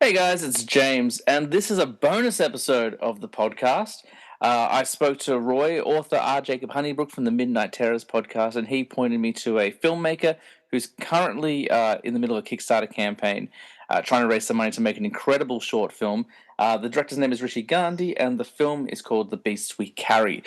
Hey guys, it's James, and this is a bonus episode of the podcast. I spoke to Roy, author R. Jacob Honeybrook from the Midnight Terrors podcast, and he pointed me to a filmmaker who's currently in the middle of a Kickstarter campaign, trying to raise some money to make an incredible short film. The director's name is Rishi Gandhi, and the film is called The Beasts We Carry.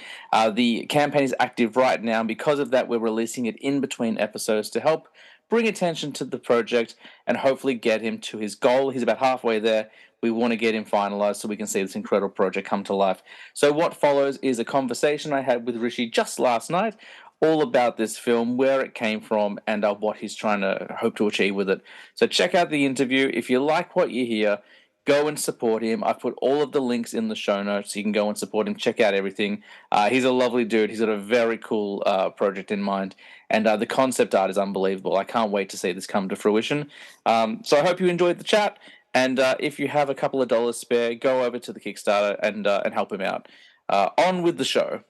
The campaign is active right now, and because of that, we're releasing it in between episodes to help bring attention to the project and hopefully get him to his goal. He's about halfway there. We want to get him finalized so we can see this incredible project come to life. So, what follows is a conversation I had with Rishi just last night, all about this film, where it came from, and what he's trying to hope to achieve with it. So, check out the interview. If you like what you hear, go and support him. I've put all of the links in the show notes so you can go and support him. Check out everything. He's a lovely dude. He's got a very cool project in mind, and the concept art is unbelievable. I can't wait to see this come to fruition. So I hope you enjoyed the chat, and if you have a couple of dollars spare, go over to the Kickstarter and help him out. On with the show.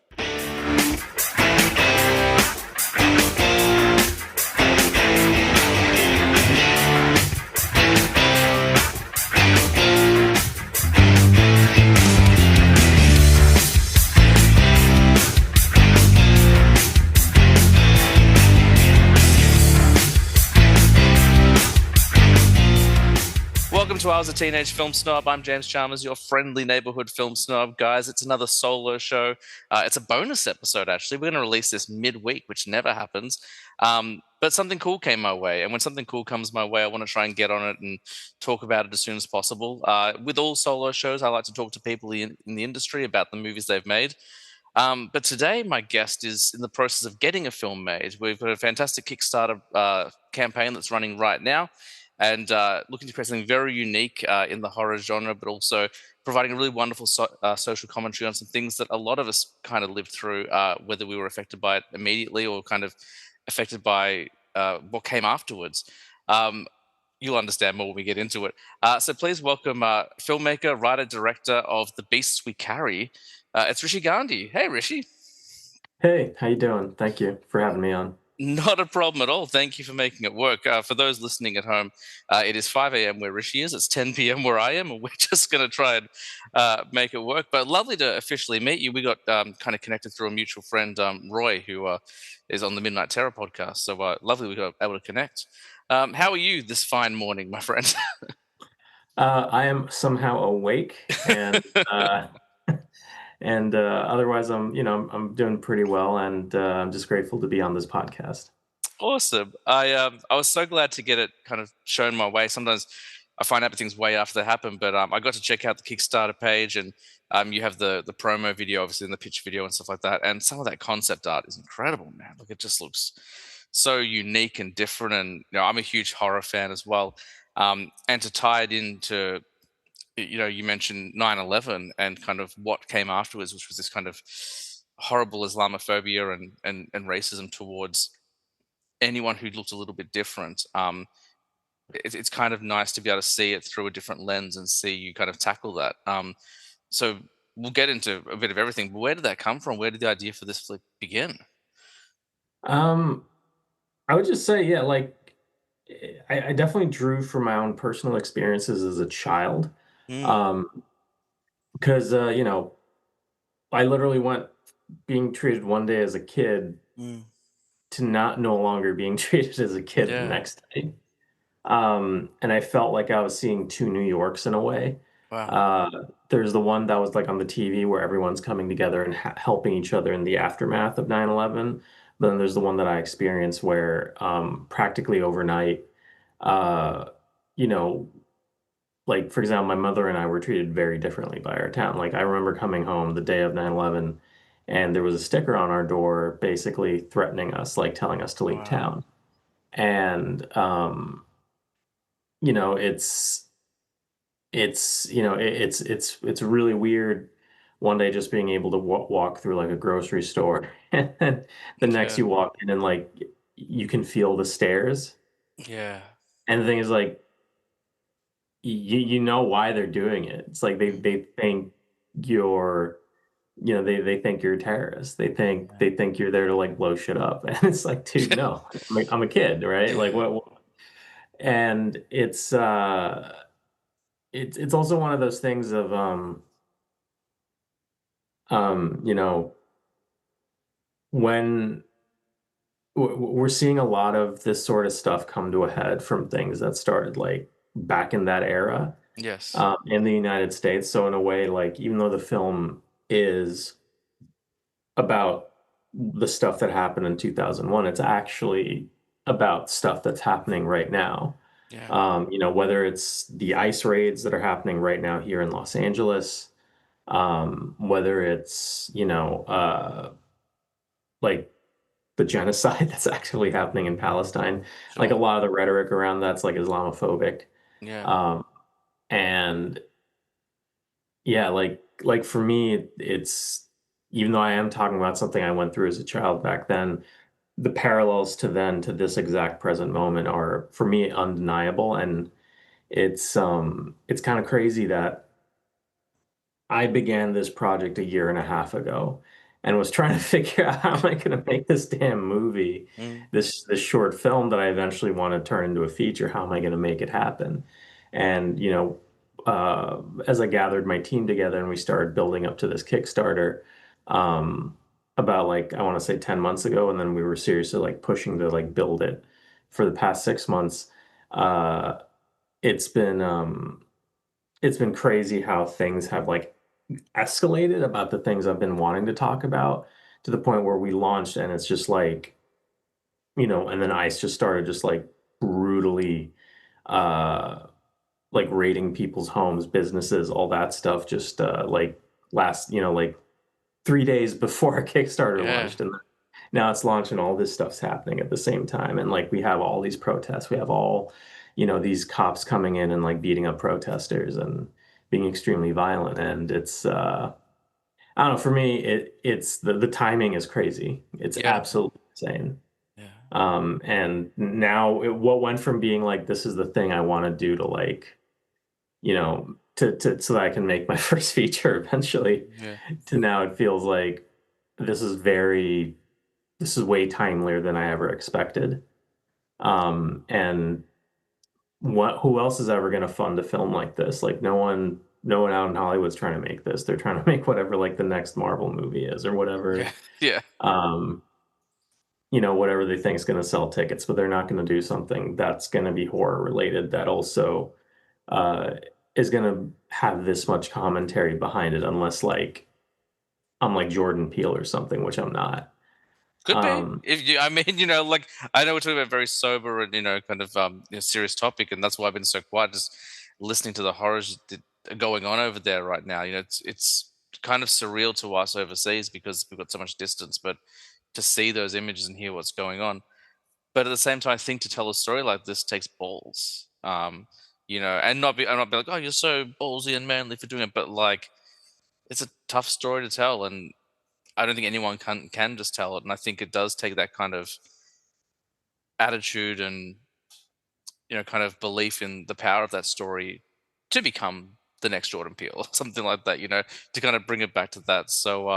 Welcome to I Was a Teenage Film Snob. I'm James Chalmers, your friendly neighborhood film snob. Guys, it's another solo show. It's a bonus episode, actually. We're going to release this midweek, which never happens. But something cool came my way. And when something cool comes my way, I want to try and get on it and talk about it as soon as possible. With all solo shows, I like to talk to people in the industry about the movies they've made. But today, my guest is in the process of getting a film made. We've got a fantastic Kickstarter campaign that's running right now, and looking to create something very unique in the horror genre, but also providing a really wonderful social commentary on some things that a lot of us kind of lived through, whether we were affected by it immediately or kind of affected by what came afterwards. You'll understand more when we get into it. So please welcome filmmaker, writer, director of The Beasts We Carry. It's Rishi Gandhi. Hey, Rishi. Hey, how you doing? Thank you for having me on. Not a problem at all. Thank you for making it work. For those listening at home, it is 5 a.m. where Rishi is. It's 10 p.m. where I am, and we're just going to try and make it work. But lovely to officially meet you. We got kind of connected through a mutual friend, Roy, who is on the Midnight Terror podcast. So lovely we got able to connect. How are you this fine morning, my friend? I am somehow awake, and otherwise, I'm doing pretty well, and I'm just grateful to be on this podcast. Awesome. I was so glad to get it kind of shown my way. Sometimes I find out things way after they happen, but I got to check out the Kickstarter page, and you have the promo video, obviously, and the pitch video and stuff like that. And some of that concept art is incredible, man. Like, it just looks so unique and different. And I'm a huge horror fan as well. And to tie it into, you mentioned 9/11 and kind of what came afterwards, which was this kind of horrible Islamophobia and racism towards anyone who looked a little bit different. It's kind of nice to be able to see it through a different lens and see you kind of tackle that. So we'll get into a bit of everything. But where did that come from? Where did the idea for this flick begin? Um, I would just say, yeah, like I definitely drew from my own personal experiences as a child, Mm, um, because I literally went being treated one day as a kid mm, to not no longer being treated as a kid the yeah. next day. And I felt like I was seeing two New Yorks in a way. Wow. Uh, there's the one that was like on the TV where everyone's coming together and helping each other in the aftermath of 9/11. Then there's the one that I experienced where practically overnight, uh, you know, like for example, my mother and I were treated very differently by our town. Like I remember coming home the day of 9/11 and there was a sticker on our door basically threatening us, like telling us to leave Wow. town. And you know, it's really weird one day just being able to walk through like a grocery store and then the next Yeah. you walk in and like you can feel the stairs. Yeah. And the thing is like you know why they're doing it. It's like Mm, they think you're they think you're a terrorist. yeah. They think you're there to like blow shit up. And it's like, dude, no. I'm a kid, right? Like Yeah. what and it's it's also one of those things of you know, when we're seeing a lot of this sort of stuff come to a head from things that started like back in that era Yes. in the United States. So in a way, like even though the film is about the stuff that happened in 2001, it's actually about stuff that's happening right now. Yeah. Whether it's the ICE raids that are happening right now here in Los Angeles, whether it's, like the genocide that's actually happening in Palestine. Like a Sure. lot of the rhetoric around that's like Islamophobic. Yeah. Um, and yeah, like for me, it's even though I am talking about something I went through as a child back then, the parallels to then to this exact present moment are for me undeniable. And it's kind of crazy that I began this project a year and a half ago and was trying to figure out how am I going to make this damn movie, Mm. this short film that I eventually want to turn into a feature. How am I going to make it happen? And as I gathered my team together and we started building up to this Kickstarter, about like I want to say 10 months ago, and then we were seriously like pushing to like build it for the past 6 months. Uh, it's been um, it's been crazy how things have like escalated about the things I've been wanting to talk about to the point where we launched and it's just like, and then ICE just started just like brutally uh like raiding people's homes, businesses, all that stuff just like last, like 3 days before our Kickstarter Yeah. launched. And now it's launched and all this stuff's happening at the same time. And like we have all these protests, we have all, these cops coming in and like beating up protesters and being extremely violent. And it's I don't know. For me, it's the timing is crazy. It's Yeah. absolutely insane. Yeah. And now what went from being like this is the thing I want to do to like to so that I can make my first feature eventually Yeah. to now it feels like this is very this is way timelier than I ever expected. And what who else is ever going to fund a film like this? Like no one out in Hollywood's trying to make this. They're trying to make whatever like the next Marvel movie is or Yeah. whatever Yeah. um whatever they think is going to sell tickets, but they're not going to do something that's going to be horror related that also uh is going to have this much commentary behind it unless like I'm like Jordan Peele or something, which I'm not. Could be. Um If you, I mean, like I know we're talking about very sober and kind of serious topic, and that's why I've been so quiet, just listening to the horrors that are going on over there right now. It's kind of surreal to us overseas because we've got so much distance, but to see those images and hear what's going on. But at the same time, I think to tell a story like this takes balls. And not be like, oh, you're so ballsy and manly for doing it, but like it's a tough story to tell, and I don't think anyone can just tell it. And I think it does take that kind of attitude and kind of belief in the power of that story to become the next Jordan Peele or something like that. To kind of bring it back to that. So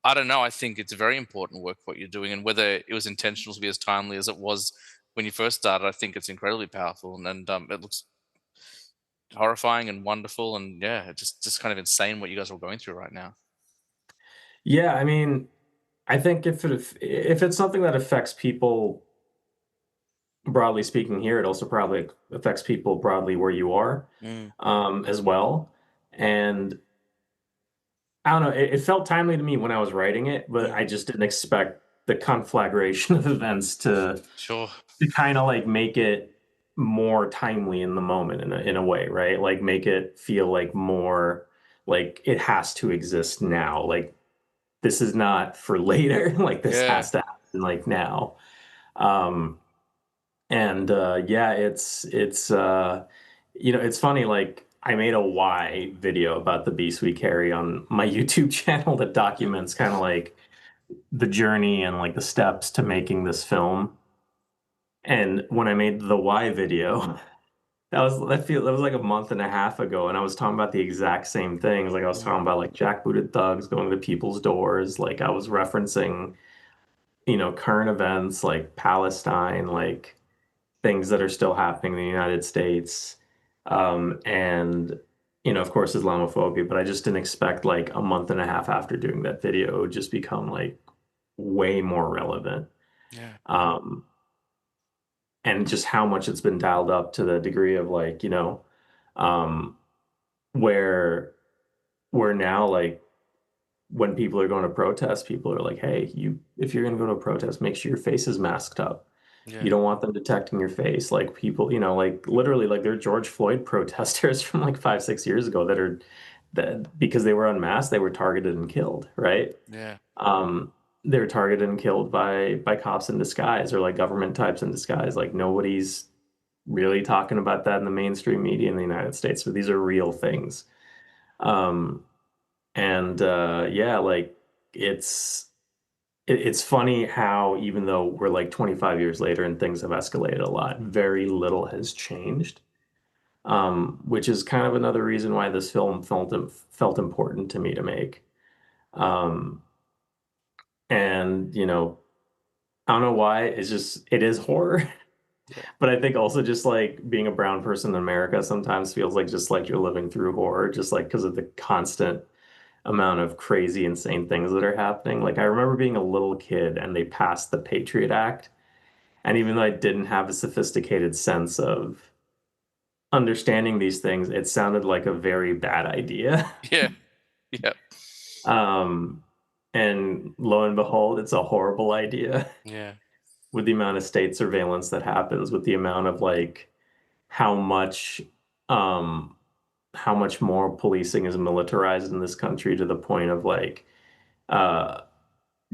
I don't know. I think it's very important work what you're doing, and whether it was intentional to be as timely as it was when you first started, I think it's incredibly powerful, and it looks horrifying and wonderful, and yeah, just kind of insane what you guys are going through right now. yeah, I mean, I think if it's something that affects people broadly speaking here, it also probably affects people broadly where you are Mm, as well. And I don't know, it felt timely to me when I was writing it, but mm, I just didn't expect the conflagration of events sure. to kind of like make it more timely in the moment in a way, right? Like make it feel like more like it has to exist now. Like this is not for later. Like this Yeah. has to happen like now. Um, and yeah, it's funny. Like I made a why video about the beast we carry on my YouTube channel that documents kind of like the journey and like the steps to making this film. And when I made the why video, that was like a month and a half ago, and I was talking about the exact same things. Like I was Mm, talking about like jackbooted thugs going to people's doors. Like I was referencing, current events like Palestine, like things that are still happening in the United States. And of course, Islamophobia. But I just didn't expect like a month and a half after doing that video, it would just become like way more relevant. Yeah. Um, and just how much it's been dialed up to the degree of like, um, where now like when people are going to protest, people are like, hey, if you're going to go to a protest, make sure your face is masked up. You Yeah. don't want them detecting your face. Like people, like literally, like there are George Floyd protesters from like 5, 6 years ago that because they were unmasked, they were targeted and killed, right? Yeah. Um, they were targeted and killed by cops in disguise or like government types in disguise. Like nobody's really talking about that in the mainstream media in the United States. So these are real things. Um, and yeah, like it's it's funny how even though we're like 25 years later and things have escalated a lot, very little has changed. Which is kind of another reason why this film felt important to me to make. Um, and I don't know why, it is horror. Yeah. But I think also just like being a brown person in America sometimes feels like just like you're living through horror, just like because of the constant amount of crazy, insane things that are happening. Like I remember being a little kid and they passed the Patriot Act. And even though I didn't have a sophisticated sense of understanding these things, it sounded like a very bad idea. Yeah. Yeah. Um, and lo and behold, it's a horrible idea Yeah. with the amount of state surveillance that happens, with the amount of like how much um how much more policing is militarized in this country to the point of like uh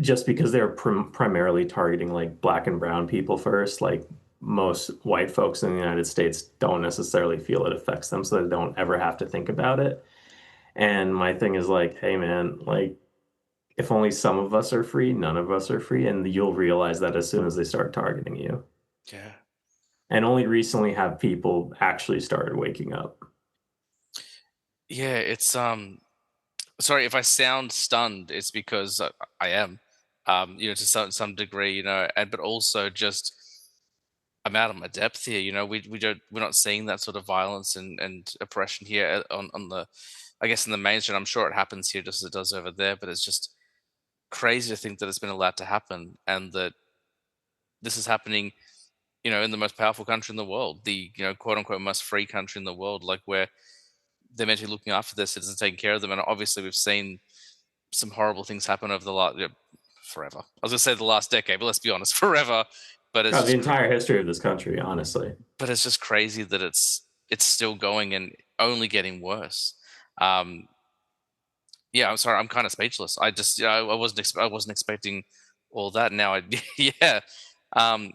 just because they're primarily targeting like black and brown people first, like most white folks in the United States don't necessarily feel it affects them, so they don't ever have to think about it. And my thing is like, hey man, like if only some of us are free, none of us are free, and you'll realize that as soon as they start targeting you. Yeah. And only recently have people actually started waking up. Yeah. It's sorry if I sound stunned. It's because I am, to some degree, and but also just I'm out of my depth here. We're not seeing that sort of violence and oppression here on the, I guess, in the mainstream. I'm sure it happens here just as it does over there, but it's just crazy to think that it's been allowed to happen and that this is happening, in the most powerful country in the world, the quote unquote most free country in the world, like where they're meant to be looking after their citizens, taking care of them, and obviously we've seen some horrible things happen over the last forever. I was gonna say the last decade, but let's be honest, forever. But it's The just entire history of this country, honestly. crazy that it's still going and only getting worse. Um, yeah, I'm sorry, I'm kind of speechless. I just I wasn't expecting all that. Now I yeah, um,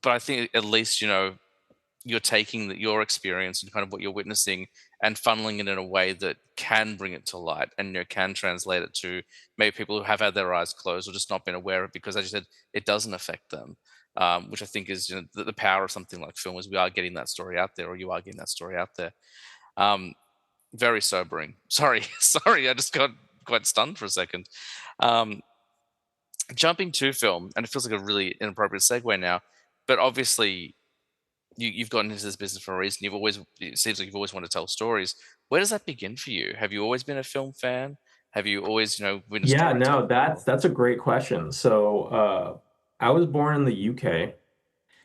but I think at least you're taking your experience and kind of what you're witnessing and funneling it in a way that can bring it to light and can translate it to maybe people who have had their eyes closed or just not been aware of it because, as you said, it doesn't affect them. Which I think is the power of something like film is we are getting that story out there, or you are getting that story out there. Um, Very sobering. Sorry, sorry, I just got quite stunned for a second. Um, Jumping to film, and it feels like a really inappropriate segue now, but obviously you've gotten into this business for a reason. It seems like you've always wanted to tell stories. Where does that begin for you? Have you always been a film fan? Have you always, been a Yeah, no, storyteller? that's a great question. So, I was born in the UK, and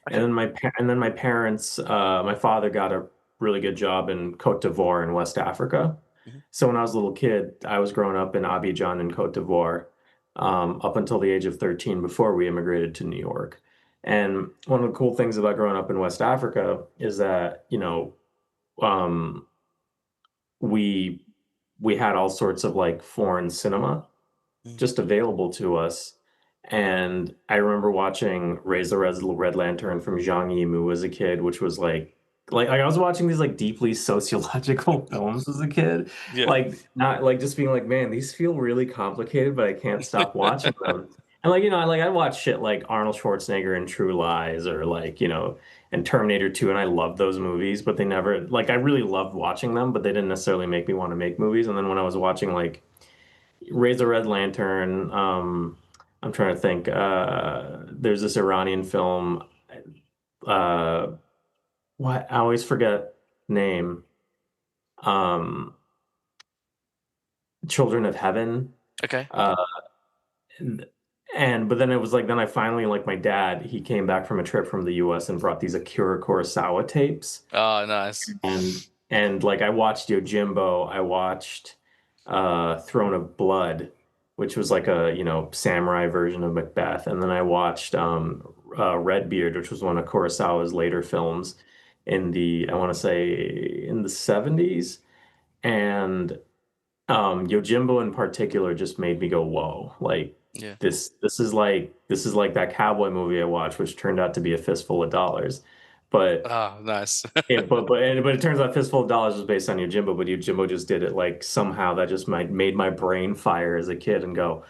Okay. then my parents, my father got a really good job in Côte d'Ivoire in West Africa. Hmm. So when I was a little kid, I was growing up in Abidjan in Côte d'Ivoire, up until the age of 13 before we immigrated to New York. And one of the cool things about growing up in West Africa is that, um, we we had all sorts of like foreign cinema Hmm. just available to us. And I remember watching Raise the Red Lantern from Zhang Yimou as a kid, which was like I was watching these like deeply sociological films as a kid, Yeah. like not like just being like, man, these feel really complicated, but I can't stop watching them. And like like I watch shit like Arnold Schwarzenegger and True Lies or like and Terminator 2, and I love those movies, but they never like I really loved watching them, but they didn't necessarily make me want to make movies. And then when I was watching like Raise a Red Lantern. I'm trying to think. There's this Iranian film. Uh, what I always forget. name. Um, Children of Heaven. Okay. Uh, and but then it was like then I finally like my dad, he came back from a trip from the US and brought these Akira Kurosawa tapes. Oh, nice. And like I watched Yojimbo, I watched Throne of Blood, which was like a, samurai version of Macbeth. And then I watched Redbeard, which was one of Kurosawa's later films in the, I want to say in the 70s. And Yojimbo in particular just made me go, whoa, like Yeah. this is like that cowboy movie I watched, which turned out to be a fistful of dollars. But Oh, nice. but it turns out Fistful of Dollars was based on Yojimbo, but Yojimbo just did it like somehow that just made my brain fire as a kid and go,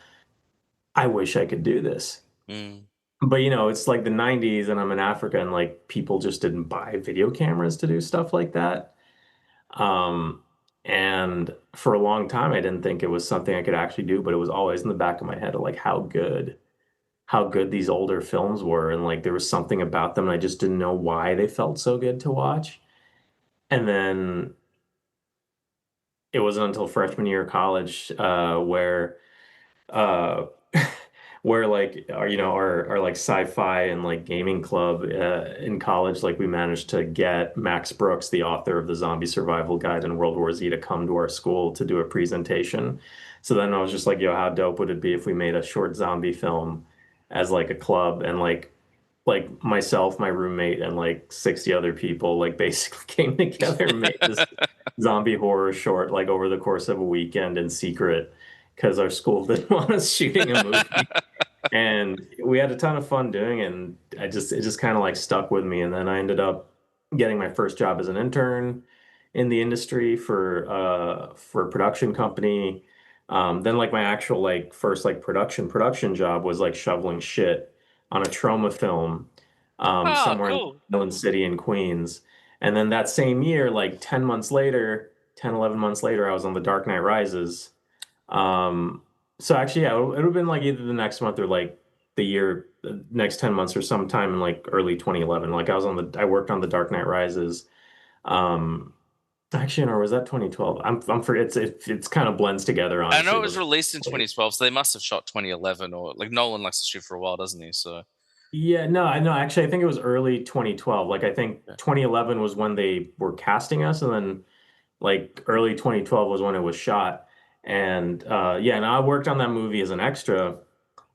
I wish I could do this. Mm, But it's like the 90s and I'm in Africa and like people just didn't buy video cameras to do stuff like that. Um, and for a long time I didn't think it was something I could actually do, but it was always in the back of my head of like how good these older films were and like there was something about them and I just didn't know why they felt so good to watch. And then it wasn't until freshman year of college uh where like our like sci-fi and like gaming club in college, like we managed to get Max Brooks, the author of the Zombie Survival Guide in World War Z, to come to our school to do a presentation. So then I was just like, yo, how dope would it be if we made a short zombie film as like a club, and like myself, my roommate, and like 60 other people like basically came together and made this zombie horror short like over the course of a weekend in secret because our school didn't want us shooting a movie. And we had a ton of fun doing it, and it just kind of like stuck with me. And then I ended up getting my first job as an intern in the industry for a production company. Then like my actual like first like production job was like shoveling shit on a trauma film Oh, somewhere in cool. Island City in Queens. And then that same year, like 10 months later, 10, 11 months later, I was on The Dark Knight Rises. Um, so actually, yeah, it would have been like either the next month or like the next 10 months or sometime in like early 2011. Like I worked on The Dark Knight Rises. Um, Actually, or was that 2012? I'm for it's kind of blends together, I know honestly. it was Was released in 2012, so they must have shot 2011, or like Nolan likes to shoot for a while, doesn't he? So Yeah, no, I know. Actually, I think it was early 2012. Like, I think yeah. 2011 was when they were casting us, and then like early 2012 was when it was shot. And yeah, and I worked on that movie as an extra.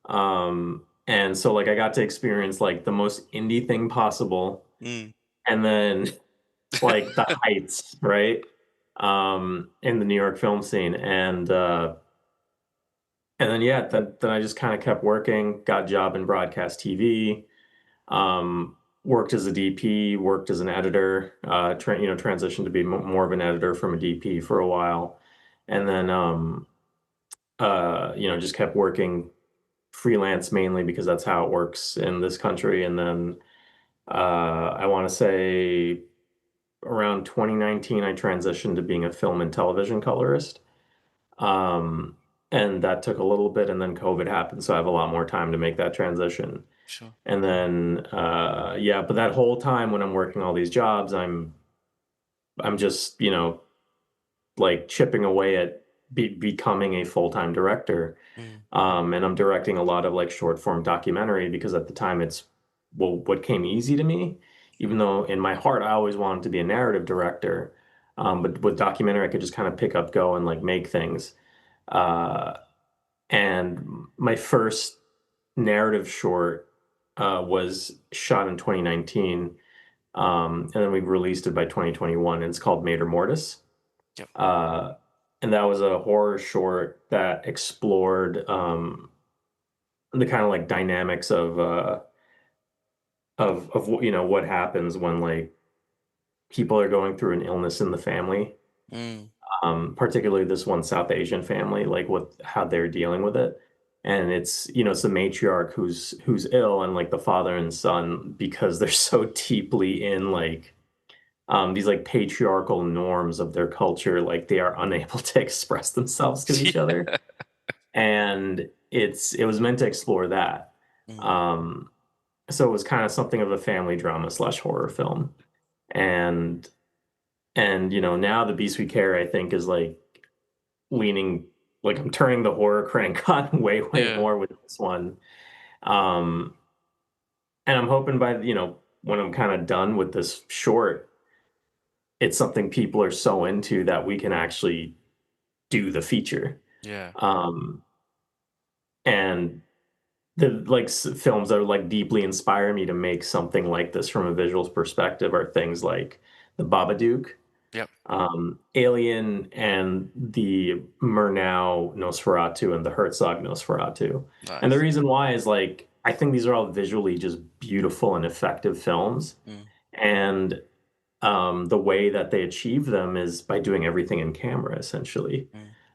And so like I got to experience like the most indie thing possible, Mm. and then like the heights, right? In the New York film scene. And then yeah, then I just kind of kept working, got a job in broadcast TV, worked as a DP, worked as an editor, transitioned to be more of an editor from a DP for a while. And then just kept working freelance mainly because that's how it works in this country. And then I want to say around 2019, I transitioned to being a film and television colorist. Um, and that took a little bit, and then COVID happened, so I have a lot more time to make that transition. Sure. And then, yeah, but that whole time when I'm working all these jobs, I'm just, like chipping away at becoming a full-time director. Mm. And I'm directing a lot of like short form documentary because at the time it's well what came easy to me, even though in my heart I always wanted to be a narrative director. But with documentary I could just kind of pick up, go and like make things. Uh, and my first narrative short was shot in 2019. And then we released it by 2021, and it's called Mater Mortis. Yep. Uh, and that was a horror short that explored the kind of like dynamics of what happens when like people are going through an illness in the family, Mm. particularly this one South Asian family, like what how they're dealing with it. And it's the matriarch who's ill, and like the father and son, because they're so deeply in like these like patriarchal norms of their culture, like they are unable to express themselves to each other. Yeah. And it was meant to explore that. Mm. Um, so it was kind of something of a family drama slash horror film. And And now the Beast We Carry, I think, is like leaning, like I'm turning the horror crank on way Yeah. more with this one. Um, and I'm hoping by when I'm kind of done with this short, it's something people are so into that we can actually do the feature. Yeah. Um, and the films that are like deeply inspire me to make something like this from a visuals perspective are things like The Babadook, Yep. Alien, and the Murnau Nosferatu and the Herzog Nosferatu. And the Nice. reason why is like I think these are all visually just beautiful and effective films. Mm, And the way that they achieve them is by doing everything in camera, essentially.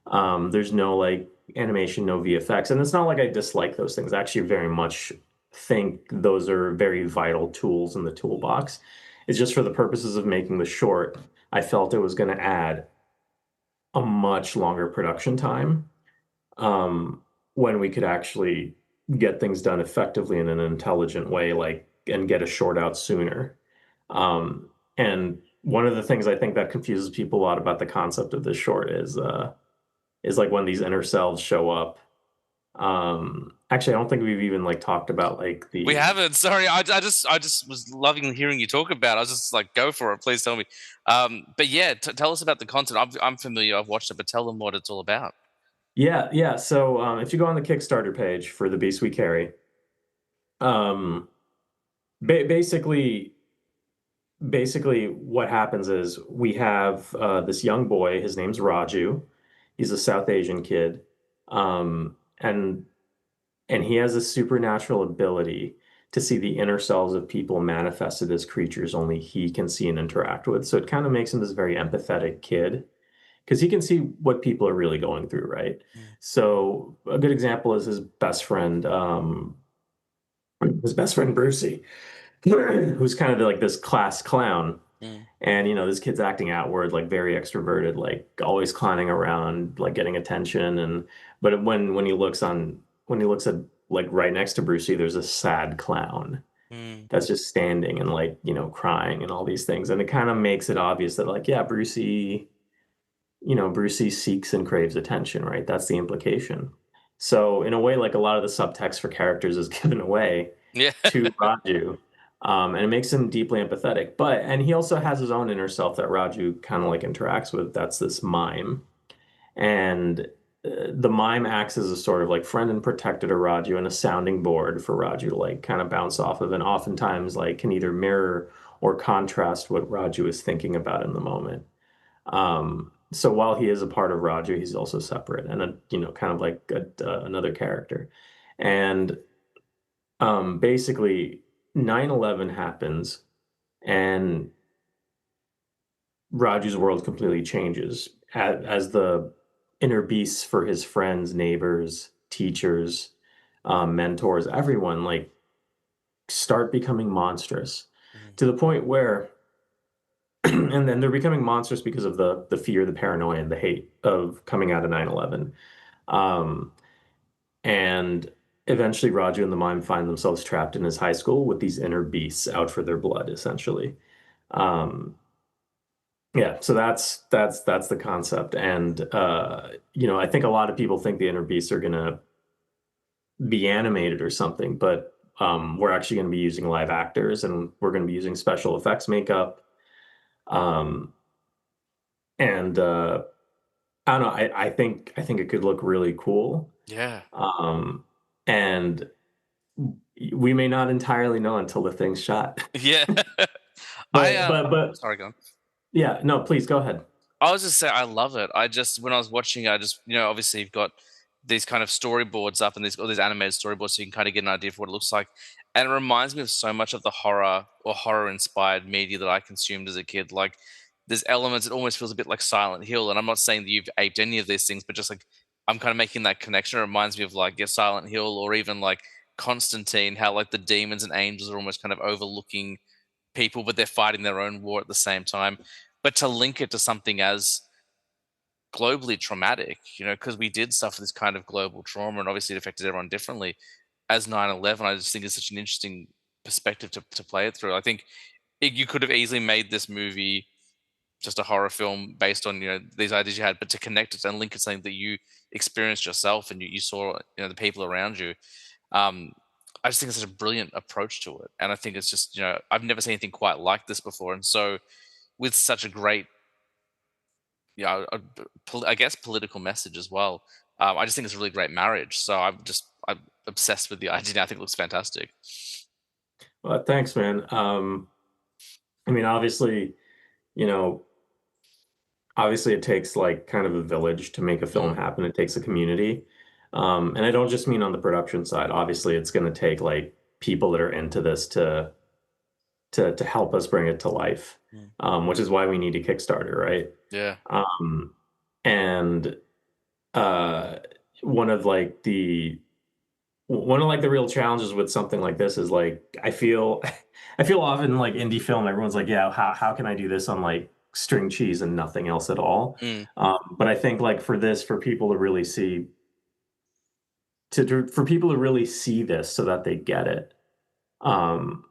mm, There's no like animation, no VFX, and it's not like I dislike those things. I actually very much think those are very vital tools in the toolbox. It's just for the purposes of making the short, I felt it was going to add a much longer production time um, when we could actually get things done effectively in an intelligent way, like and get a short out sooner. And one of the things I think that confuses people a lot about the concept of this short is like when these inner selves show up. Actually, I don't think we've even like talked about like we the haven't. Sorry, I just was loving hearing you talk about it. I was just like, go for it. Please tell me. But yeah, tell us about the content. I'm familiar. I've watched it, but tell them what it's all about. yeah. So if you go on the Kickstarter page for the Beast We Carry, um, basically what happens is we have this young boy. His name's Raju. He's a South Asian kid, and he has a supernatural ability to see the inner selves of people manifested as creatures only he can see and interact with. So it kind of makes him this very empathetic kid because he can see what people are really going through, right? Mm, So a good example is his best friend Brucey, who's kind of like this class clown. mm, And this kid's acting outward, like very extroverted, like always clowning around, like getting attention. But when he looks at like right next to Brucey, there's a sad clown mm, that's just standing and like crying and all these things. And it kind of makes it obvious that like yeah, Brucey seeks and craves attention, right? That's the implication. So in a way, like a lot of the subtext for characters is given away yeah. to Raju. And it makes him deeply empathetic. And he also has his own inner self that Raju kind of like interacts with. That's this mime. And the mime acts as a sort of like friend and protector to Raju and a sounding board for Raju to like kind of bounce off of. And oftentimes like can either mirror or contrast what Raju is thinking about in the moment. So while he is a part of Raju, he's also separate and kind of like another character. And basically 9/11 happens and Raju's world completely changes as the inner beasts for his friends, neighbors, teachers, mentors, everyone like start becoming monstrous Mm, to the point where and then they're becoming monstrous because of the fear, the paranoia, and the hate of coming out of 9/11. Um, and eventually Raju and the mime find themselves trapped in his high school with these inner beasts out for their blood, essentially. Um, yeah, so that's the concept. And I think a lot of people think the inner beasts are gonna be animated or something, but we're actually gonna be using live actors and we're gonna be using special effects makeup. Um, and I don't know. I think it could look really cool. yeah. Um, and we may not entirely know until the thing's shot. Yeah. I But sorry, go on. yeah, no, please go ahead. I was just saying, I love it. I just when I was watching, I just obviously you've got these kind of storyboards up and these all these animated storyboards, so you can kind of get an idea of what it looks like. And it reminds me of so much of the horror or horror inspired media that I consumed as a kid. Like there's elements, it almost feels a bit like Silent Hill. And I'm not saying that you've aped any of these things, but just like I'm kind of making that connection. It reminds me of like Silent Hill or even like Constantine, how like the demons and angels are almost kind of overlooking people, but they're fighting their own war at the same time. But to link it to something as globally traumatic, because we did suffer this kind of global trauma and obviously it affected everyone differently as 9/11. I just think it's such an interesting perspective to play it through. I think you could have easily made this movie just a horror film based on these ideas you had, but to connect it and link it to something that you experienced yourself and you saw the people around you. Um, I just think it's such a brilliant approach to it, and I think it's just I've never seen anything quite like this before, and so with such a great I guess political message as well. I just think it's a really great marriage. So I'm obsessed with the idea. I think it looks fantastic. Well, thanks, man. I mean, you know, obviously it takes like kind of a village to make a film Mm, happen. It takes a community. And I don't just mean on the production side. Obviously, it's going to take like people that are into this to help us bring it to life, mm. which is why we need a Kickstarter, right? Yeah, Um, and uh, one of like the real challenges with something like this is like I feel often like indie film, everyone's like, yeah, how can I do this on like string cheese and nothing else at all? mm, But I think like for this, for people to really see for people to really see this so that they get it. Um,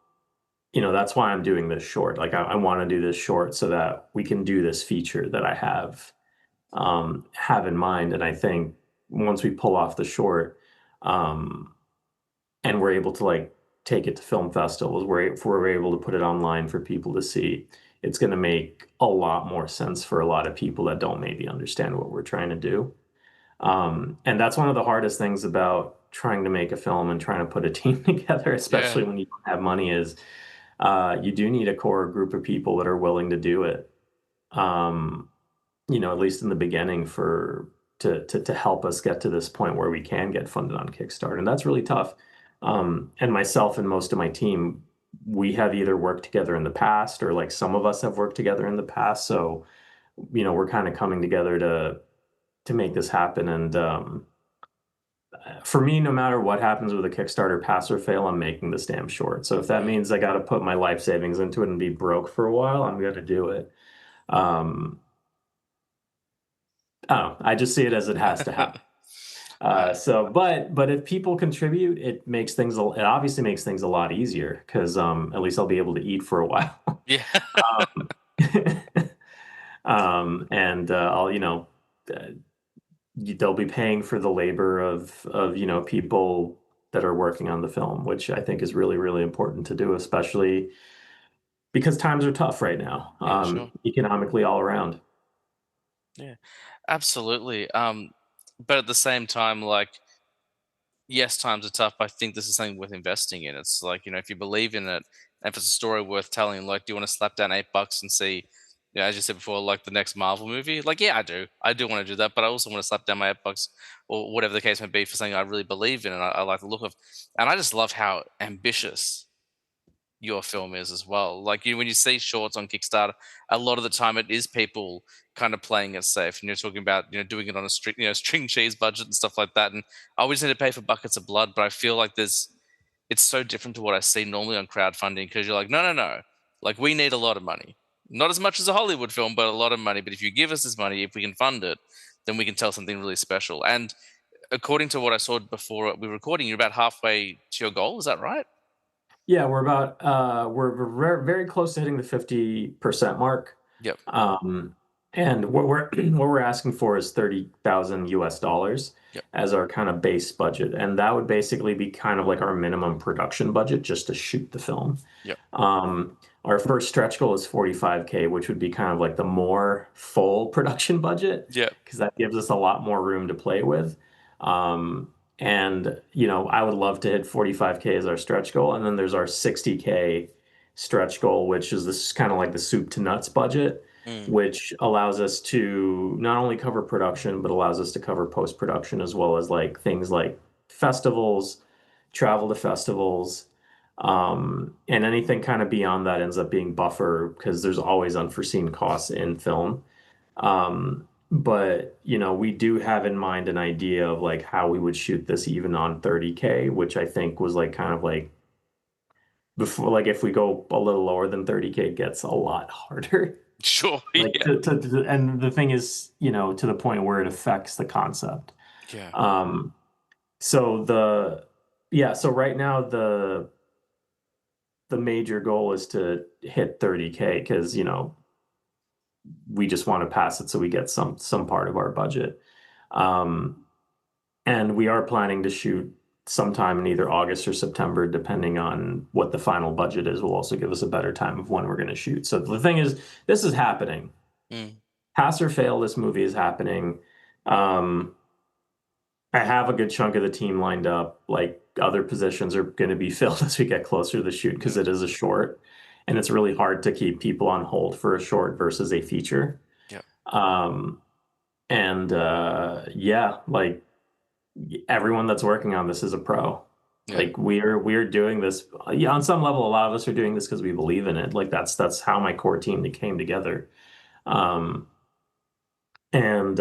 that's why I'm doing this short. Like I want to do this short so that we can do this feature that I have in mind. And I think once we pull off the short, um, and we're able to like take it to film festivals, if we're able to put it online for people to see, it's going to make a lot more sense for a lot of people that don't maybe understand what we're trying to do. And that's one of the hardest things about trying to make a film and trying to put a team together, yeah, especially when you don't have money, is you do need a core group of people that are willing to do it. Um, at least in the beginning to help us get to this point where we can get funded on Kickstarter. And that's really tough. And myself and most of my team, we have either worked together in the past or like some of us have worked together in the past. So, we're kind of coming together to make this happen. And for me, no matter what happens with a Kickstarter, pass or fail, I'm making this damn short. So if that mm, means I got to put my life savings into it and be broke for a while, I'm going to do it. Um, oh, I just see it as it has to happen. uh, But if people contribute, it obviously makes things a lot easier because at least I'll be able to eat for a while. yeah, Um, and I'll uh, they'll be paying for the labor of people that are working on the film, which I think is really really important to do, especially because times are tough right now, yeah, sure, economically all around. yeah, absolutely. But at the same time, like, yes, times are tough, but I think this is something worth investing in. It's like, if you believe in it, if it's a story worth telling, like, do you want to slap down $8 and see, as you said before, like the next Marvel movie? Like, yeah, I do. I do want to do that, but I also want to slap down my $8 or whatever the case may be for something I really believe in and I like the look of. And I just love how ambitious your film is as well. Like when you see shorts on Kickstarter, a lot of the time it is people kind of playing it safe. And you're talking about doing it on a string cheese budget and stuff like that. And I always need to pay for buckets of blood, but I feel like it's so different to what I see normally on crowdfunding because you're like, no, no, no, like we need a lot of money, not as much as a Hollywood film, but a lot of money. But if you give us this money, if we can fund it, then we can tell something really special. And according to what I saw before we were recording, you're about halfway to your goal. Is that right? Yeah, we're very, very close to hitting the 50% mark. Yep. Um, and what we're what we're asking for is 30,000 US dollars Yep. as our kind of base budget. And that would basically be kind of like our minimum production budget just to shoot the film. Yep. Our first stretch goal is 45K, which would be kind of like the more full production budget, Yep. because that gives us a lot more room to play with. Um, and I would love to hit 45K as our stretch goal. And then there's our 60K stretch goal, which is this kind of like the soup to nuts budget, Mm. which allows us to not only cover production, but allows us to cover post-production as well as like things like festivals, travel to festivals, and anything kind of beyond that ends up being buffer because there's always unforeseen costs in film. But we do have in mind an idea of like how we would shoot this even on 30K, which I think was like kind of like before, like if we go a little lower than 30K, it gets a lot harder. Sure. Like Yeah. and the thing is, to the point where it affects the concept. Yeah. Um, so so right now the major goal is to hit 30K because we just want to pass it so we get some part of our budget. Um, and we are planning to shoot sometime in either August or September, depending on what the final budget is. Will also give us a better time of when we're going to shoot. So the thing is, this is happening. Mm. Pass or fail, this movie is happening. Um, I have a good chunk of the team lined up. Like other positions are going to be filled as we get closer to the shoot because Yeah. it is a short, and it's really hard to keep people on hold for a short versus a feature. Yeah. Um, and yeah, like everyone that's working on this is a pro. Yeah. Like we're doing this. Yeah, on some level, a lot of us are doing this because we believe in it. Like that's how my core team came together. Um, and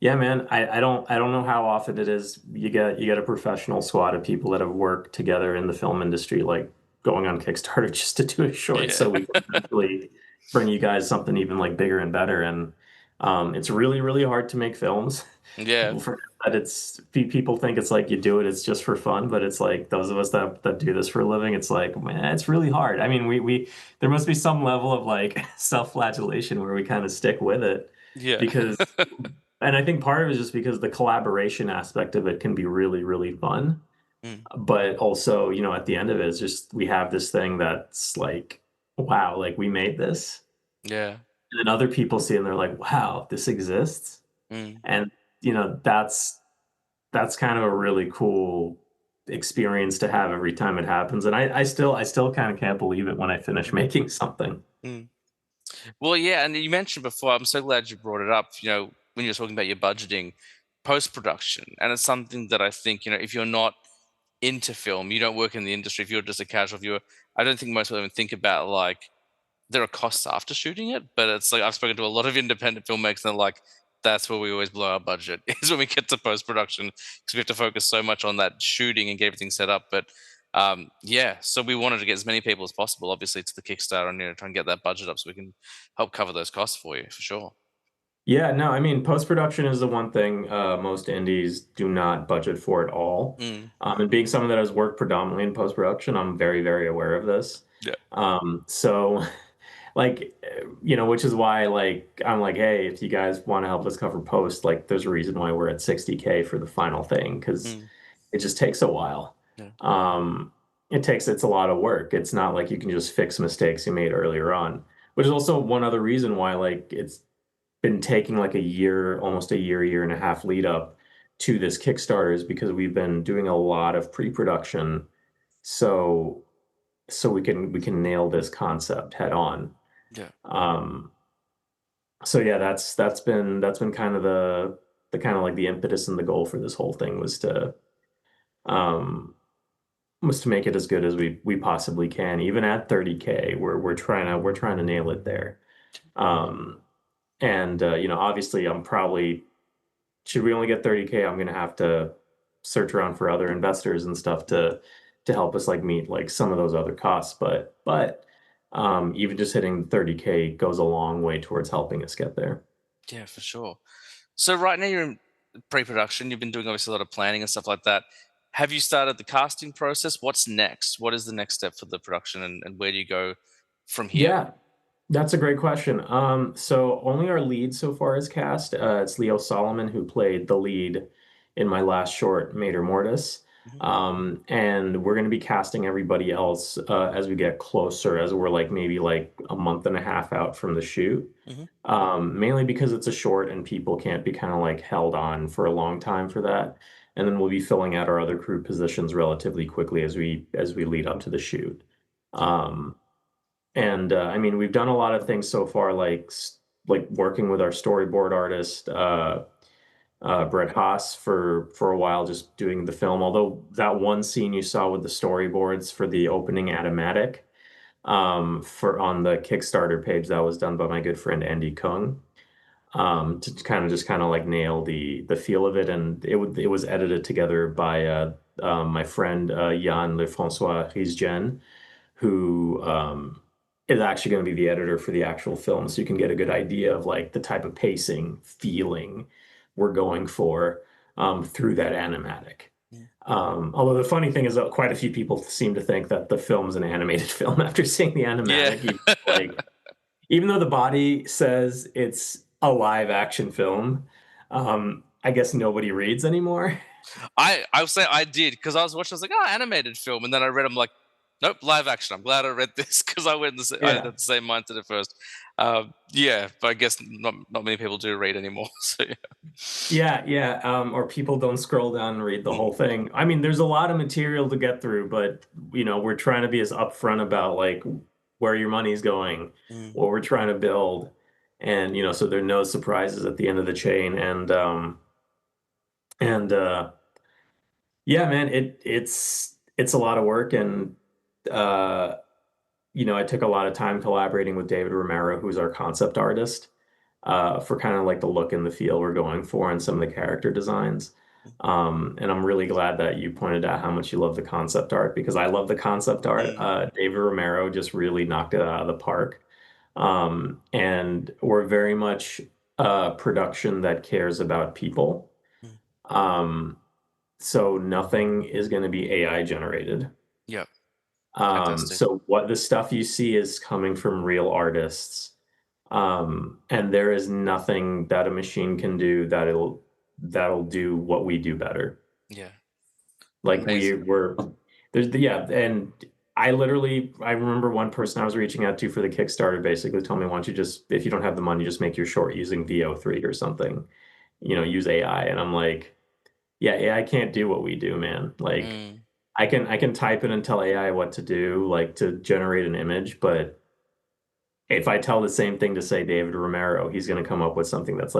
Yeah, man, I don't know how often it is you get a professional squad of people that have worked together in the film industry, like going on Kickstarter just to do a short, Yeah. so we can eventually bring you guys something even like bigger and better. And it's really, really hard to make films. Yeah. People forget that people think it's like you do it, it's just for fun, but it's like those of us that do this for a living, it's like, man, it's really hard. I mean, we there must be some level of like self-flagellation where we kind of stick with it Yeah. because and I think part of it is just because the collaboration aspect of it can be really, really fun. Mm. But also, at the end of it is just we have this thing that's like, wow, like we made this. Yeah. And then other people see it and they're like, wow, this exists. Mm. And that's kind of a really cool experience to have every time it happens. And I still kind of can't believe it when I finish making something. Mm. Well, yeah, and you mentioned before, I'm so glad you brought it up, when you're talking about your budgeting, post-production. And it's something that I think, if you're not into film, you don't work in the industry, if you're just a casual viewer, I don't think most people even think about like there are costs after shooting it, but it's like I've spoken to a lot of independent filmmakers and they're like, that's where we always blow our budget is when we get to post production because we have to focus so much on that shooting and get everything set up. But yeah, so we wanted to get as many people as possible, obviously, to the Kickstarter and try and get that budget up so we can help cover those costs for you for sure. Yeah, no, I mean, post-production is the one thing most indies do not budget for at all. Mm, And being someone that has worked predominantly in post-production, I'm very, very aware of this. yeah. So, like, which is why, like, I'm like, hey, if you guys want to help us cover post, like, there's a reason why we're at 60K for the final thing, because Mm, it just takes a while. yeah. Um, it's a lot of work. It's not like you can just fix mistakes you made earlier on, which is also one other reason why, like, it's been taking like a year, almost a year and a half lead up to this Kickstarter is because we've been doing a lot of pre-production so we can nail this concept head on. Yeah. Um, so yeah, that's been kind of the kind of like the impetus and the goal for this whole thing um was to make it as good as we possibly can. Even at 30K, we're trying to nail it there. Um, and obviously I'm probably should we only get 30K, I'm gonna have to search around for other investors and stuff to help us like meet like some of those other costs. But even just hitting 30K goes a long way towards helping us get there. Yeah, for sure. So right now you're in pre-production. You've been doing obviously a lot of planning and stuff like that. Have you started the casting process? What's next? What is the next step for the production, and where do you go from here? Yeah, that's a great question. So only our lead so far is cast. It's Leo Solomon who played the lead in my last short, Mater Mortis. Hmm. And we're going to be casting everybody else as we get closer, as we're like maybe like a month and a half out from the shoot. Hmm. Mainly because it's a short and people can't be kind of like held on for a long time for that. And then we'll be filling out our other crew positions relatively quickly as we lead up to the shoot. Yeah. Um, and I mean, we've done a lot of things so far, like working with our storyboard artist, Brett Haas, for a while, just doing the film. Although that one scene you saw with the storyboards for the opening animatic, for on the Kickstarter page, that was done by my good friend Andy Kung, to kind of like nail the feel of it, and it was edited together by my friend Yann Lefrançois Rizgen, who is actually going to be the editor for the actual film, so you can get a good idea of like the type of pacing, feeling we're going for through that animatic. Mm. Although the funny thing is that quite a few people seem to think that the film's an animated film after seeing the Yeah. animatic, even like even though the body says it's a live action film, I guess nobody reads anymore. I would say I did because I was watching. I was like, oh, animated film, and then I read. I'm like, nope, live action. I'm glad I read this because I had Yeah. the same mindset at first. Yeah, but I guess not many people do read anymore. So yeah. Yeah, yeah. Or people don't scroll down and read the Mm, whole thing. I mean, there's a lot of material to get through, but we're trying to be as upfront about like where your money's going, mm, what we're trying to build, and so there are no surprises at the end of the chain. And yeah, man, it's a lot of work, and uh, I took a lot of time collaborating with David Romero, who's our concept artist, for kind of like the look and the feel we're going for and some of the character designs. And I'm really glad that you pointed out how much you love the concept art because I love the concept art. mm, David Romero just really knocked it out of the park. And we're very much a production that cares about people. mm. Um, so nothing is going to be AI generated. Yeah, fantastic. So what the stuff you see is coming from real artists. And there is nothing that a machine can do that'll do what we do better. Yeah, Like we amazing. were yeah, and I remember one person I was reaching out to for the Kickstarter basically told me, why don't you just, if you don't have the money, just make your short using VO3 or something, use AI. And I'm like, yeah, AI can't do what we do, man. Like Mm, I can type it and tell AI what to do, like to generate an image, but if I tell the same thing to say David Romero, he's going to come up with something that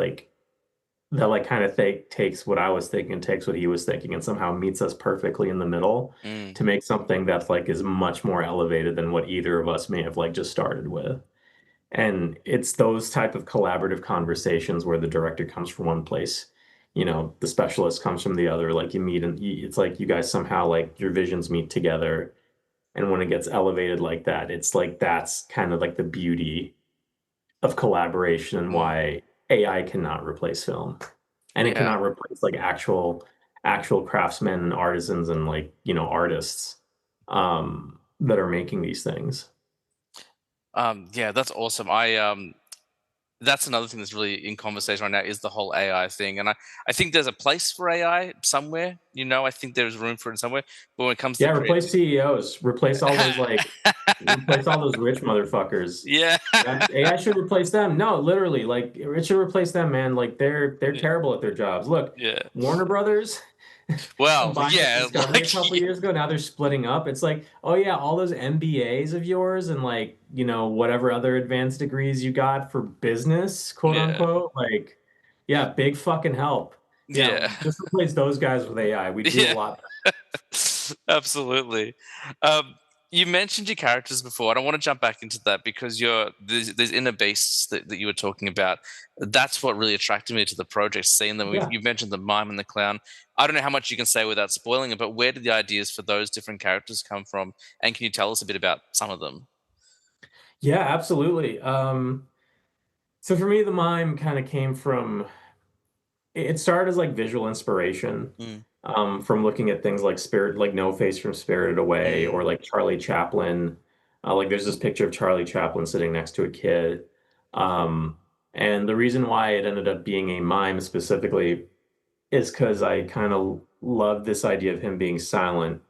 kind of takes what I was thinking, takes what he was thinking, and somehow meets us perfectly in the middle mm, to make something that's like is much more elevated than what either of us may have like just started with. And it's those type of collaborative conversations where the director comes from one place, the specialist comes from the other. Like you meet and it's like you guys somehow like your visions meet together. And when it gets elevated like that, it's like that's kind of like the beauty of collaboration and mm. why AI cannot replace film. And it Yeah. cannot replace like actual craftsmen and artisans and like, artists that are making these things. Yeah, that's awesome. That's another thing that's really in conversation right now is the whole AI thing. And I think there's a place for AI somewhere. I think there's room for it somewhere. But when it comes to Yeah, create replace CEOs, replace all those rich motherfuckers. Yeah. Yeah, AI should replace them. No, literally, like it should replace them, man. Like they're Yeah. terrible at their jobs. Look, Yeah. Warner Brothers Well, combined with yeah, Discovery a couple years ago. Now they're splitting up. It's like, oh yeah, all those MBAs of yours and like, whatever other advanced degrees you got for business, quote yeah. unquote. Like, yeah, big fucking help. Yeah, Yeah. just replace those guys with AI. We do a Yeah. lot. Absolutely. Um, you mentioned your characters before, and I want to jump back into that because these inner beasts that you were talking about. That's what really attracted me to the project. Seeing them, Yeah. you mentioned the mime and the clown. I don't know how much you can say without spoiling it, but where did the ideas for those different characters come from? And can you tell us a bit about some of them? Yeah, absolutely. So for me, the mime kind of came from it started as like visual inspiration Mm, from looking at things like Spirit, like No Face from Spirited Away, or mm, like Charlie Chaplin. Like there's this picture of Charlie Chaplin sitting next to a kid. Um, and the reason why it ended up being a mime specifically is because I kind of love this idea of him being silent.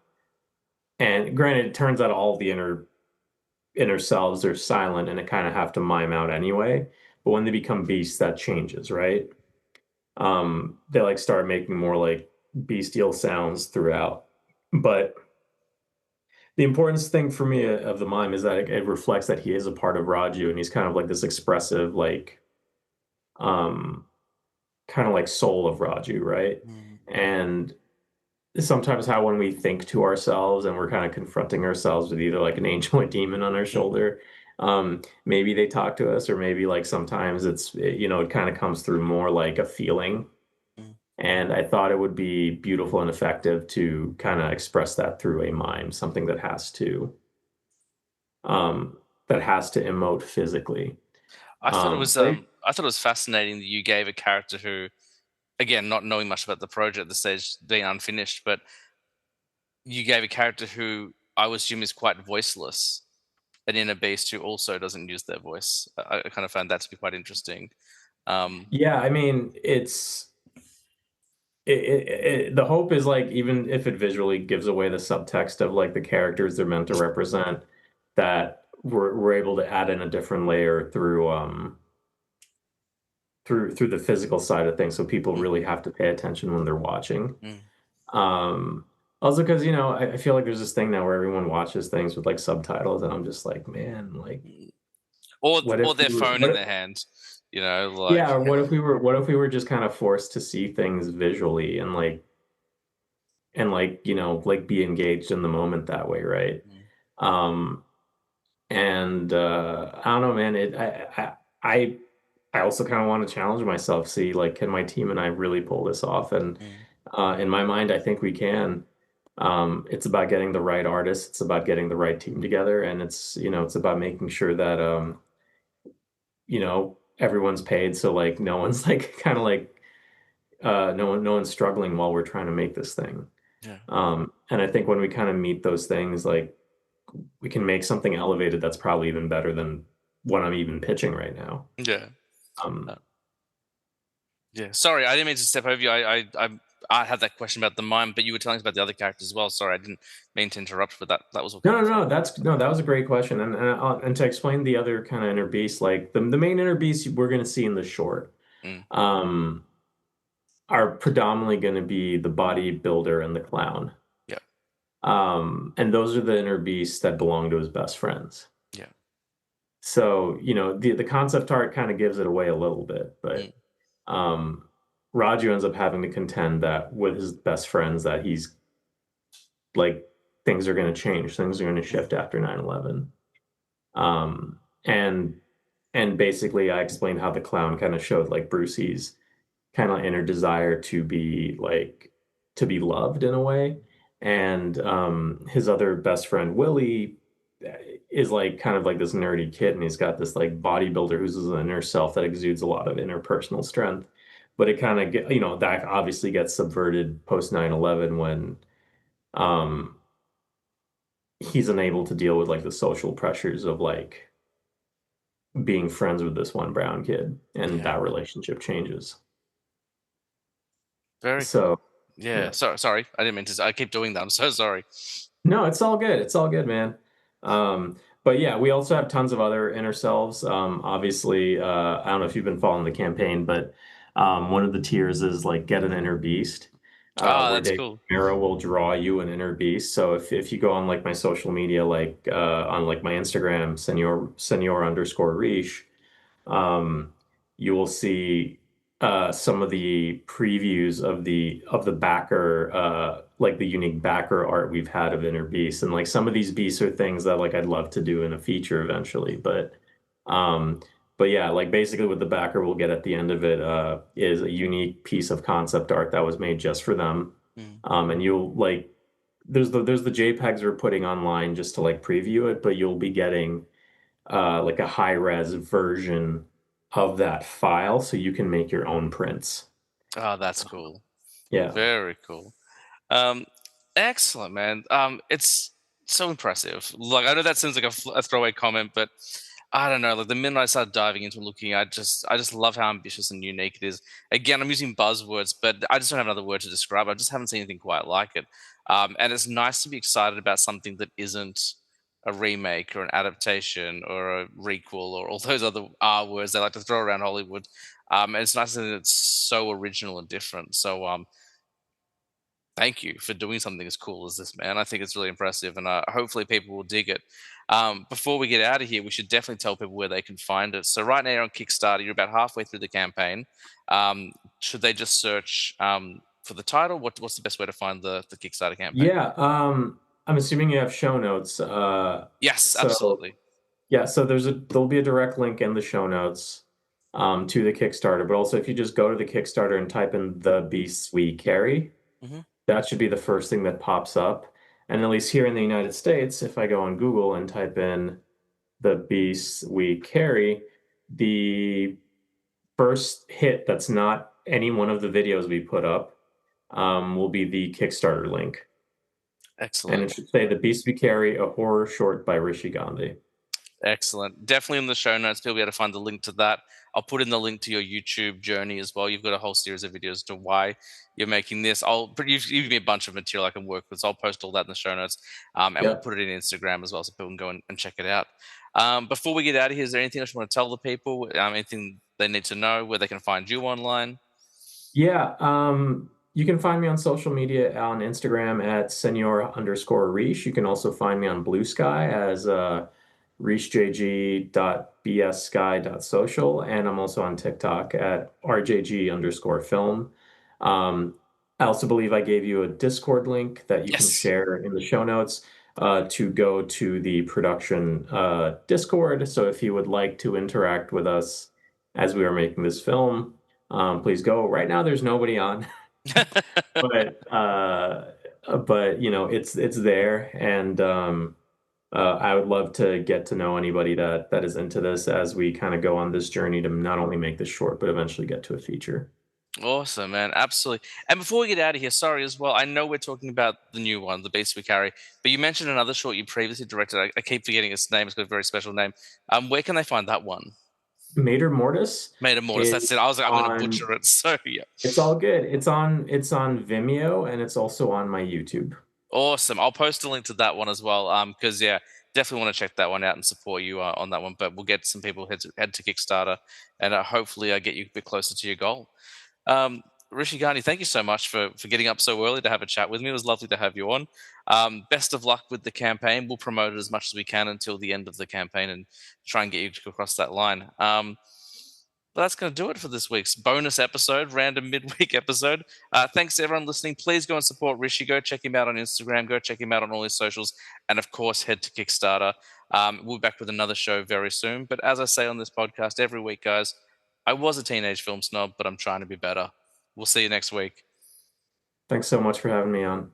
And granted, it turns out all the inner selves are silent and it kind of have to mime out anyway. But when they become beasts, that changes, right? They like start making more like bestial sounds throughout. But the importance thing for me of the mime is that it reflects that he is a part of Raju and he's kind of like this expressive, like um kind of like soul of Raju, right? mm, And sometimes how when we think to ourselves and we're kind of confronting ourselves with either like an angel or demon on our mm, shoulder, maybe they talk to us, or maybe like sometimes it kind of comes through more like a feeling. mm. And I thought it would be beautiful and effective to kind of express that through a mime, something um, that has to emote physically. But I thought it was fascinating that you gave a character who, again, not knowing much about the project at the stage being unfinished, but you gave a character who I would assume is quite voiceless. an inner beast who also doesn't use their voice. I kind of found that to be quite interesting. Um, Yeah, I mean, the hope is like even if it visually gives away the subtext of like the characters they're meant to represent, that we're able to add in a different layer through the physical side of things, so people mm, really have to pay attention when they're watching. mm, Um, Also because I feel like there's this thing now where everyone watches things with like subtitles, and I'm just like, man, like mm. what Or if we their were phone in their hand, like yeah, or what if we were just kind of forced to see things visually and like be engaged in the moment that way, right? mm, Um and I don't know, man, I I also kind of want to challenge myself, see like can my team and I really pull this off? And mm, in my mind, I think we can. It's about getting the right artists, it's about getting the right team together, and it's about making sure that everyone's paid, so like no one's like kind of like no one's struggling while we're trying to make this thing. yeah, And I think when we kind of meet those things, like we can make something elevated that's probably even better than what I'm even pitching right now. yeah. Um, Uh, Yeah, sorry, I didn't mean to step over you. I had that question about the mime, but you were telling us about the other characters as well. Sorry, I didn't mean to interrupt, but that was all no, coming no, through. no, that was a great question, and to explain the other kind of inner beast, like the main inner beast we're going to see in the short, Mm, um, are predominantly going to be the bodybuilder and the clown. yeah, And those are the inner beasts that belong to his best friends. yeah, So, the concept art kind of gives it away a little bit, mm, but um, Raju ends up having to contend that with his best friends that he's like things are going to change, things are going to mm, shift after 9/11. And basically I explained how the clown kind of showed like Brucey's kind of inner desire to be loved in a way. And his other best friend Willie is like kind of like this nerdy kid, and he's got this like bodybuilder who's his inner self that exudes a lot of interpersonal strength. But it kind of get that obviously gets subverted post 9/11 when um he's unable to deal with like the social pressures of like being friends with this one brown kid, and yeah. that relationship changes. Very So cool. Yeah. yeah. Sorry, I didn't mean to. I keep doing that. I'm so sorry. No, it's all good. It's all good, man. But yeah, we also have tons of other inner selves. Obviously, I don't know if you've been following the campaign, but one of the tiers is like get an inner beast, Ah, where that's Dave cool. Mira will draw you an inner beast. So if you go on like my social media, like on like my Instagram, senior underscore Rish, um, you will see some of the previews of the backer, like the unique backer art we've had of Inner Beast, and like some of these beasts are things that like I'd love to do in a feature eventually, um, but yeah, like basically what the backer will get at the end of it is a unique piece of concept art that was made just for them, Mm. and you'll like there's the JPEGs we're putting online just to like preview it, but you'll be getting like a high res version of that file so you can make your own prints. Ah, that's cool. Yeah. Very cool. Um, Excellent, man. It's so impressive. Like, I know that seems like a throwaway comment, but I don't know. Like, the minute I started diving into looking, I just love how ambitious and unique it is. Again, I'm using buzzwords, but I just don't have another word to describe. I just haven't seen anything quite like it. And it's nice to be excited about something that isn't a remake or an adaptation or a requel or all those other R words they like to throw around Hollywood. And it's nice that it's so original and different. So, thank you for doing something as cool as this, man. I think it's really impressive, and hopefully people will dig it. Before we get out of here, we should definitely tell people where they can find it. So right now you're on Kickstarter, you're about halfway through the campaign. Um, should they just search for the title? What's the best way to find the Kickstarter campaign? Yeah. I'm assuming you have show notes. Yes, So absolutely. yeah, so there'll be a direct link in the show notes to the Kickstarter, but also if you just go to the Kickstarter and type in the beasts we carry, Hmm. that should be the first thing that pops up. And at least here in the United States, if I go on Google and type in the beasts we carry, the first hit that's not any one of the videos we put up will be the Kickstarter link. And it Excellent. should say The Beast We Carry, a horror short by Rishi Gandhi. Excellent. Definitely in the show notes, you'll be able to find the link to that. I'll put in the link to your YouTube journey as well. You've got a whole series of videos to why you're making this. You've given me a bunch of material I can work with, so I'll post all that in the show notes, and we'll Yeah. put it in Instagram as well, so people can go and check it out. Before we get out of here, is there anything else you want to tell the people? Anything they need to know, where they can find you online? Yeah, you can find me on social media on Instagram at senor_Rish. You can also find me on Blue Sky as rishjg.bsky.social, and I'm also on TikTok at rjg_film. Um, I also believe I gave you a Discord link that you can Yes. share in the show notes to go to the production Discord. So if you would like to interact with us as we are making this film, please go. Right now, there's nobody on, but it's there, and I would love to get to know anybody that is into this as we kind of go on this journey to not only make this short, but eventually get to a feature. Awesome, man. Absolutely. And before we get out of here, sorry as well. I know we're talking about the new one, The Beast We Carry, but you mentioned another short you previously directed. I keep forgetting its name. It's got a very special name. Where can they find that one? Mater Mortis Made of Mortis. is That's it. I was like, I'm going to on. butcher it. So yeah. It's all good. It's on Vimeo and it's also on my YouTube. Awesome. I'll post a link to that one as well. Because yeah, definitely want to check that one out and support you on that one. But we'll get some people head to Kickstarter, and hopefully get you a bit closer to your goal. Um, Rishi Gandhi, thank you so much for getting up so early to have a chat with me. It was lovely to have you on. Best of luck with the campaign. We'll promote it as much as we can until the end of the campaign and try and get you to cross that line. But that's going to do it for this week's bonus episode, random midweek episode. Thanks to everyone listening. Please go and support Rishi. Go check him out on Instagram. Go check him out on all his socials. And of course, head to Kickstarter. We'll be back with another show very soon. But as I say on this podcast every week, guys, I was a teenage film snob, but I'm trying to be better. We'll see you next week. Thanks so much for having me on.